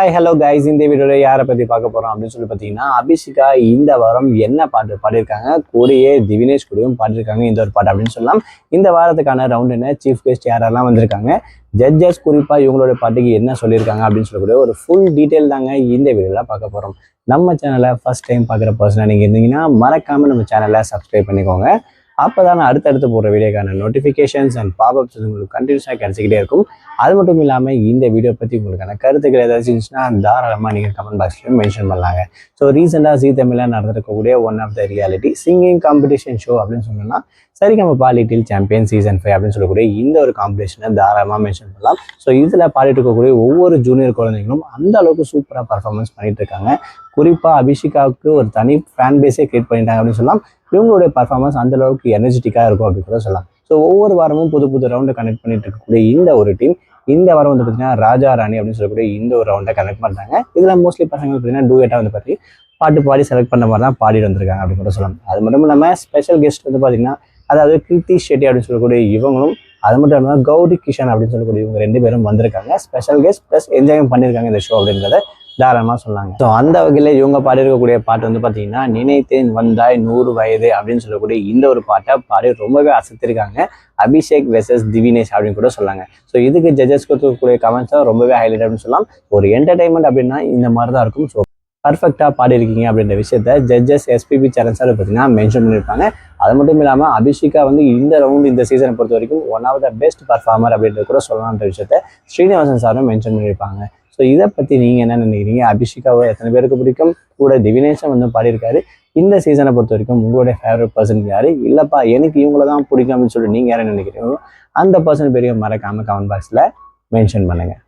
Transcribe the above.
Hi hello guys, இந்த வீடியோவில் யாரை பற்றி பார்க்க போகிறோம் அப்படின்னு சொல்லி பார்த்தீங்கன்னா, அபிஷிகா இந்த வாரம் என்ன பாட்டு பாடியிருக்காங்க, கூடயே திவினேஷ் கூடயும் பாடியிருக்காங்க இந்த ஒரு பாட்டு அப்படின்னு சொல்லலாம். இந்த வாரத்துக்கான ரவுண்ட் என்ன, சீஃப் கெஸ்ட் யாரெல்லாம் வந்திருக்காங்க, ஜட்ஜஸ் குறிப்பாக இவங்களோட பாட்டுக்கு என்ன சொல்லியிருக்காங்க அப்படின்னு சொல்லக்கூடிய ஒரு ஃபுல் டீட்டெயில் தாங்க இந்த வீடியோவில் பார்க்க போகிறோம். நம்ம சேனலை ஃபர்ஸ்ட் டைம் பார்க்குற பர்சனாக நீங்கள் இருந்தீங்கன்னா மறக்காமல் நம்ம சேனலை சப்ஸ்கிரைப் பண்ணிக்கோங்க. அப்போ தான் அடுத்தடுத்து போடுற வீடியோக்கான நோட்டிஃபிகேஷன்ஸ் அண்ட் பாப்அப்ஸ் உங்களுக்கு கண்டினியூஸாக கிடச்சிக்கிட்டே இருக்கும். அது மட்டும் இல்லாமல் இந்த வீடியோ பற்றி உங்களுக்கான கருத்துக்கள் ஏதாச்சும் இருந்துச்சுன்னா தாராளமாக நீங்கள் கமெண்ட் பாக்ஸ்லையும் மென்ஷன் பண்ணலாங்க. ஸோ ரீசெண்டாக ஜீ தமிழில் நடந்திருக்கக்கூடிய one of the reality singing competition show அப்படின்னு சொன்னோம்னா சரிகமபா லிட்டில் சாம்பியன் சீசன் 5 அப்படின்னு சொல்லக்கூடிய இந்த ஒரு காம்படிஷனை தாராளமாக மென்ஷன் பண்ணலாம். ஸோ இதில் பாடிட்டு இருக்கக்கூடிய ஒவ்வொரு ஜூனியர் குழந்தைங்களும் அந்த அளவுக்கு சூப்பராக பர்ஃபார்மன்ஸ் பண்ணிட்டு இருக்காங்க. குறிப்பாக அபிஷிகாவுக்கு ஒரு தனி ஃபேன் பேஸே கிரியேட் பண்ணிட்டாங்க அப்படின்னு சொல்லலாம். இவங்களுடைய பர்ஃபார்மன்ஸ் அந்த அளவுக்கு எனர்ஜெட்டிக்காக இருக்கும் அப்படின்னு கூட சொல்லலாம். ஸோ ஒவ்வொரு வாரமும் புது புது ரவுண்டை கனெக்ட் பண்ணிட்டு இருக்கக்கூடிய இந்த ஒரு டீம் இந்த வாரம் வந்து பார்த்தீங்கன்னா ராஜா ராணி அப்படின்னு சொல்லக்கூடிய இந்த ஒரு ரவுண்டை கனெக்ட் பண்ணுறாங்க. இதில் மோஸ்ட்லி பசங்க பார்த்தீங்கன்னா டூயட்டாக வந்து பார்த்து பாட்டு பாடி செலக்ட் பண்ண மாதிரி தான் பாடிட்டு வந்திருக்காங்க அப்படின்னு கூட சொல்லலாம். அது மட்டும் இல்லாமல் ஸ்பெஷல் கெஸ்ட் வந்து பார்த்தீங்கன்னா அதாவது கிருத்தி ஷெட்டி அப்படின்னு சொல்லக்கூடிய இவங்களும், அது மட்டும் இல்லாமல் கௌரி கிஷன் அப்படின்னு சொல்லக்கூடிய இவங்க 2 பேரும் வந்திருக்காங்க. ஸ்பெஷல் கெஸ்ட் ப்ளஸ் என்ஜாயும் பண்ணியிருக்காங்க இந்த ஷோ அப்படின்றத தாராளமாக சொன்னாங்க. ஸோ அந்த வகையில் இவங்க பாடியிருக்கக்கூடிய பாட்டு வந்து பார்த்தீங்கன்னா நினைத்தேன் வந்தாய் 100 வயது அப்படின்னு சொல்லக்கூடிய இந்த ஒரு பாட்டை பாடி ரொம்பவே அசத்திருக்காங்க. அபிஷேக் வெர்சஸ் திவினேஷ் அப்படின்னு கூட சொல்லாங்க. ஸோ இதுக்கு ஜட்ஜஸ் கொடுக்கக்கூடிய கமெண்ட்ஸை ரொம்பவே ஹைலைட் அப்படின்னு சொல்லலாம். ஒரு என்டர்டைன்மெண்ட் அப்படின்னா இந்த மாதிரி தான் இருக்கும். ஸோ பர்ஃபெக்டாக பாடிருக்கீங்க அப்படின்ற விஷயத்த ஜட்ஜஸ் எஸ்பிபி சரண் சார் பார்த்தீங்கன்னா மென்ஷன் பண்ணியிருப்பாங்க. அது மட்டும் இல்லாமல் அபிஷிகா வந்து இந்த ரவுண்டு இந்த சீசனை பொறுத்த வரைக்கும் one of the best performer அப்படின்றது கூட சொல்லலான்ற விஷயத்த ஸ்ரீனிவாசன் சாரும் மென்ஷன் பண்ணியிருப்பாங்க. ஸோ இதை பற்றி நீங்கள் என்ன நினைக்கிறீங்க? அபிஷிகாவை எத்தனை பேருக்கு பிடிக்கும்? கூட திவினேஷம் வந்து பாடியிருக்காரு. இந்த சீசனை பொறுத்த வரைக்கும் உங்களுடைய ஃபேவரட் பர்சன் யார்? இல்லைப்பா எனக்கு இவங்கள தான் பிடிக்கும் அப்படின்னு சொல்லி நீங்கள் யாரை நினைக்கிறீங்களோ அந்த பர்சன் பெரிய மறக்காமல் கமெண்ட் பாக்ஸில் மென்ஷன் பண்ணுங்கள்.